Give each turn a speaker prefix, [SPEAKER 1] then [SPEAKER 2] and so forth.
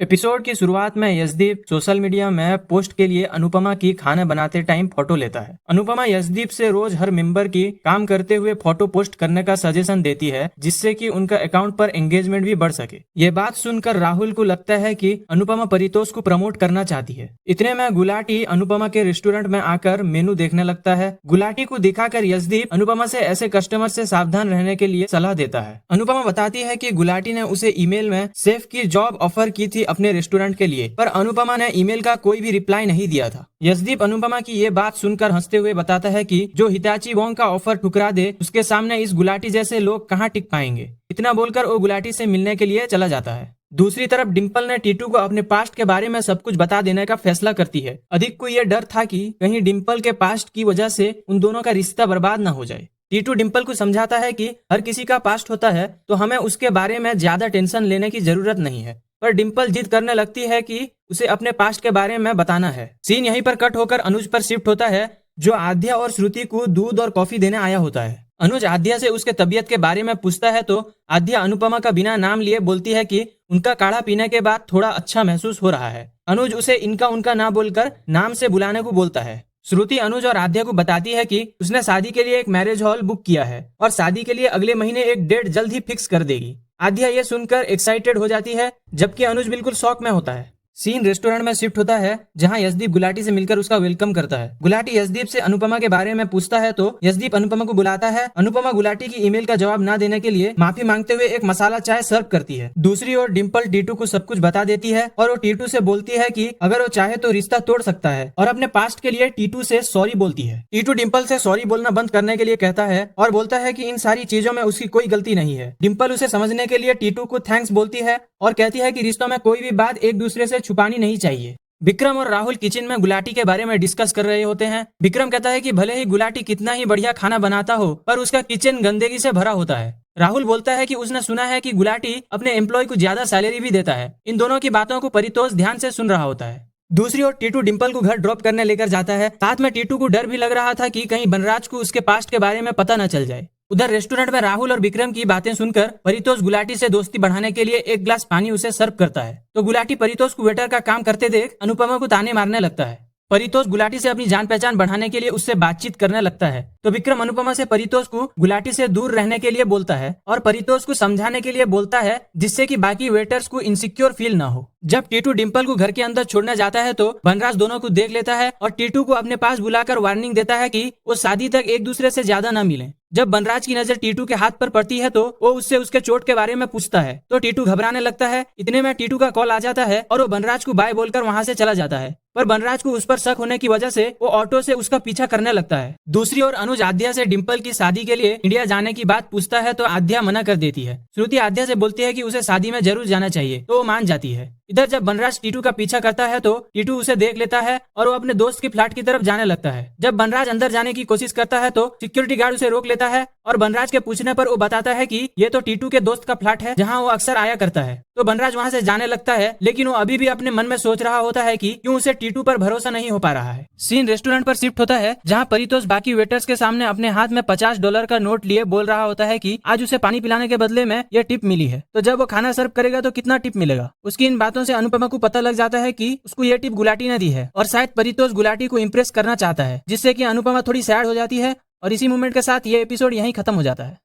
[SPEAKER 1] Episode की शुरुआत में यशदीप सोशल मीडिया में पोस्ट के लिए अनुपमा की खाना बनाते टाइम फोटो लेता है। अनुपमा यशदीप से रोज हर मेंबर की काम करते हुए फोटो पोस्ट करने का सजेशन देती है, जिससे कि उनका अकाउंट पर एंगेजमेंट भी बढ़ सके। ये बात सुनकर राहुल को लगता है कि अनुपमा परितोष को प्रमोट करना चाहती है। इतने में गुलाटी अनुपमा के रेस्टोरेंट में आकर मेनू देखने लगता है। गुलाटी को दिखाकर यशदीप अनुपमा से ऐसे कस्टमर से सावधान रहने के लिए सलाह देता है। अनुपमा बताती है कि गुलाटी ने उसे ईमेल में शेफ की जॉब ऑफर की थी अपने रेस्टोरेंट के लिए, पर अनुपमा ने ईमेल का कोई भी रिप्लाई नहीं दिया था। यशदीप अनुपमा की ये बात सुनकर हंसते हुए बताता है कि जो हिताची वोंग का ऑफर ठुकरा दे, उसके सामने इस गुलाटी जैसे लोग कहाँ टिक पाएंगे। इतना बोलकर वो गुलाटी से मिलने के लिए चला जाता है। दूसरी तरफ डिम्पल ने टीटू को अपने पास्ट के बारे में सब कुछ बता देने का फैसला करती है। अधिक को यह डर था कि कहीं डिम्पल के पास्ट की वजह से उन दोनों का रिश्ता बर्बाद न हो जाए। टीटू डिम्पल को समझाता है कि हर किसी का पास्ट होता है, तो हमें उसके बारे में ज्यादा टेंशन लेने की जरूरत नहीं है। पर डिम्पल जिद करने लगती है कि उसे अपने पास्ट के बारे में बताना है। सीन यहीं पर कट होकर अनुज पर शिफ्ट होता है, जो आद्या और श्रुति को दूध और कॉफी देने आया होता है। अनुज आद्या से उसके तबीयत के बारे में पूछता है तो आद्या अनुपमा का बिना नाम लिए बोलती है कि उनका काढ़ा पीने के बाद थोड़ा अच्छा महसूस हो रहा है। अनुज उसे इनका उनका ना बोलकर नाम से बुलाने को बोलता है। श्रुति अनुज और आद्या को बताती है कि उसने शादी के लिए एक मैरिज हॉल बुक किया है और शादी के लिए अगले महीने एक डेट जल्द ही फिक्स कर देगी। आद्या ये सुनकर एक्साइटेड हो जाती है, जबकि अनुज बिल्कुल शॉक में होता है। सीन रेस्टोरेंट में शिफ्ट होता है, जहां यशदीप गुलाटी से मिलकर उसका वेलकम करता है। गुलाटी यशदीप से अनुपमा के बारे में पूछता है तो यशदीप अनुपमा को बुलाता है। अनुपमा गुलाटी की ईमेल का जवाब न देने के लिए माफी मांगते हुए एक मसाला चाय सर्व करती है। दूसरी ओर डिम्पल टीटू को सब कुछ बता देती है और वो टीटू से बोलती है कि अगर वो चाहे तो रिश्ता तोड़ सकता है, और अपने पास्ट के लिए टीटू से सॉरी बोलती है। टीटू डिम्पल से सॉरी बोलना बंद करने के लिए कहता है और बोलता है कि इन सारी चीजों में उसकी कोई गलती नहीं है। डिम्पल उसे समझने के लिए टीटू को थैंक्स बोलती है और कहती है कि रिश्तों में कोई भी बात एक दूसरे से छुपानी नहीं चाहिए। विक्रम और राहुल किचन में गुलाटी के बारे में डिस्कस कर रहे होते हैं। विक्रम कहता है कि भले ही गुलाटी कितना ही बढ़िया खाना बनाता हो, पर उसका किचन गंदगी से भरा होता है। राहुल बोलता है कि उसने सुना है कि गुलाटी अपने एम्प्लॉय को ज्यादा सैलरी भी देता है। इन दोनों की बातों को परितोष ध्यान से सुन रहा होता है। दूसरी ओर टीटू डिम्पल को घर ड्रॉप करने लेकर जाता है। साथ में टीटू को डर भी लग रहा था कि कहीं बनराज को उसके पास्ट के बारे में पता न चल जाए। उधर रेस्टोरेंट में राहुल और विक्रम की बातें सुनकर परितोष गुलाटी से दोस्ती बढ़ाने के लिए एक ग्लास पानी उसे सर्व करता है, तो गुलाटी परितोष को वेटर का काम करते देख अनुपमा को ताने मारने लगता है। परितोष गुलाटी से अपनी जान पहचान बढ़ाने के लिए उससे बातचीत करने लगता है, तो विक्रम अनुपमा से परितोष को गुलाटी से दूर रहने के लिए बोलता है और परितोष को समझाने के लिए बोलता है, जिससे कि बाकी वेटर्स को इनसिक्योर फील ना हो। जब टीटू डिम्पल को घर के अंदर छोड़ने जाता है तो बनराज दोनों को देख लेता है और टीटू को अपने पास बुलाकर वार्निंग देता है कि वो शादी तक एक दूसरे से ज्यादा न मिलें। जब बनराज की नजर टीटू के हाथ पर पड़ती है तो वो उससे उसके चोट के बारे में पूछता है, तो टीटू घबराने लगता है। इतने में टीटू का कॉल आ जाता है और वो बनराज को बाय बोलकर वहां से चला जाता है, पर बनराज को उस पर शक होने की वजह से वो ऑटो से उसका पीछा करने लगता है। दूसरी ओर अनुज आद्या से डिम्पल की शादी के लिए इंडिया जाने की बात पूछता है तो आद्या मना कर देती है। श्रुति आद्या से बोलती है कि उसे शादी में जरूर जाना चाहिए, तो वो मान जाती है। इधर जब बनराज टीटू का पीछा करता है तो टीटू उसे देख लेता है और वो अपने दोस्त के फ्लैट की तरफ जाने लगता है। जब बनराज अंदर जाने की कोशिश करता है तो सिक्योरिटी गार्ड उसे रोक लेता है और बनराज के पूछने पर वो बताता है कि ये तो टीटू के दोस्त का फ्लैट है, जहाँ वो अक्सर आया करता है। तो बनराज वहाँ से जाने लगता है, लेकिन वो अभी भी अपने मन में सोच रहा होता है कि क्यों उसे टीटू पर भरोसा नहीं हो पा रहा है। सीन रेस्टोरेंट पर शिफ्ट होता है, जहाँ परितोष बाकी वेटर्स के सामने अपने हाथ में $50 का नोट लिए बोल रहा होता है कि आज उसे पानी पिलाने के बदले में ये टिप मिली है, तो जब वो खाना सर्व करेगा तो कितना टिप मिलेगा। उसकी इन बातों से अनुपमा को पता लग जाता है कि उसको ये टिप गुलाटी ने दी है और शायद परितोष गुलाटी को इम्प्रेस करना चाहता है, जिससे कि अनुपमा थोड़ी सैड हो जाती है। और इसी मोमेंट के साथ ये एपिसोड यहीं खत्म हो जाता है।